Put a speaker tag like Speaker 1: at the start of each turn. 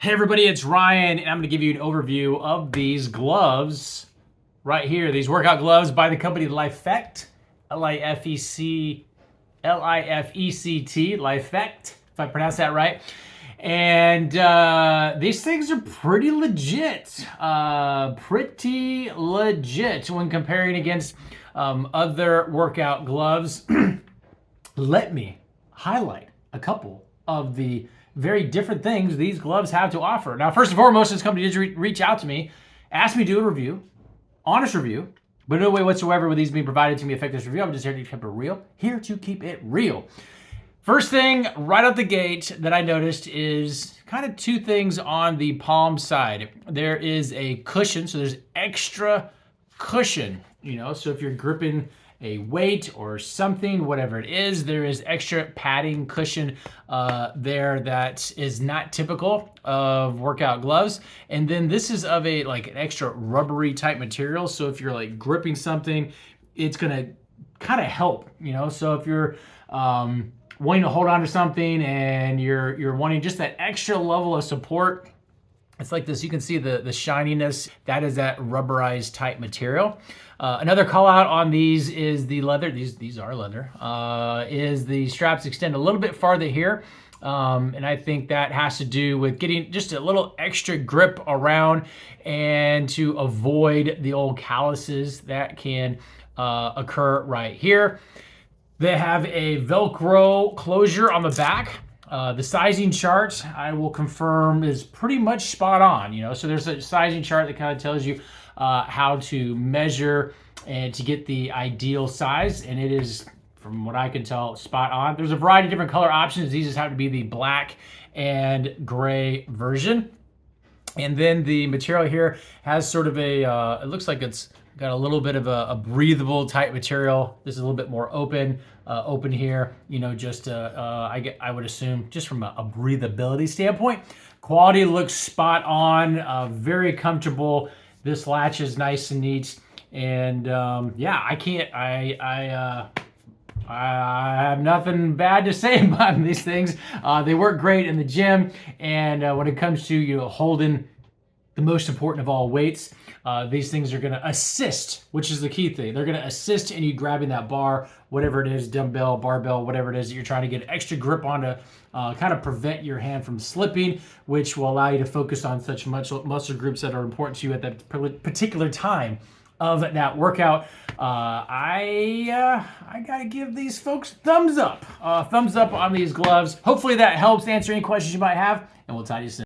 Speaker 1: Hey everybody, it's Ryan, and I'm going to give you an overview of these gloves right here. These workout gloves by the company Lifect, L-I-F-E-C, L-I-F-E-C-T, Lifect, if I pronounce that right. And these things are pretty legit, when comparing against other workout gloves. Let me highlight a couple of the very different things these gloves have to offer. Now, first and foremost, this company did reach out to me, asked me to do a review, honest review, but no way whatsoever with these being provided to me affect this review. I'm just here to keep it real, here to keep it real. First thing right out the gate that I noticed is kind of two things on the palm side. There is a cushion, so there's extra cushion, so if you're gripping a weight or something, whatever it is, there is extra padding cushion there that is not typical of workout gloves. And then this is of an extra rubbery type material. So if you're gripping something, it's gonna kind of help, So if you're wanting to hold on to something and you're wanting just that extra level of support, it's like this. You can see the shininess. That is that rubberized type material. Another call out on these is the leather. These are leather. Is the straps extend a little bit farther here. And I think that has to do with getting just a little extra grip around and to avoid the old calluses that can occur right here. They have a Velcro closure on the back. The sizing chart, I will confirm, is pretty much spot on, so there's a sizing chart that kind of tells you how to measure and to get the ideal size, and it is, from what I can tell, spot on. There's a variety of different color options. These just happen to be the black and gray version. And then the material here has sort of it looks like it's got a little bit of a breathable type material. This is a little bit more open here, I would assume just from a breathability standpoint. Quality looks spot on, very comfortable. This latch is nice and neat. And I have nothing bad to say about these things. They work great in the gym. And when it comes to, holding the most important of all weights, these things are going to assist, which is the key thing. They're going to assist in you grabbing that bar, whatever it is, dumbbell, barbell, whatever it is that you're trying to get extra grip on to kind of prevent your hand from slipping, which will allow you to focus on such muscle groups that are important to you at that particular time of that workout. I gotta give these folks thumbs up on these gloves. Hopefully that helps answer any questions you might have, and we'll talk to you soon.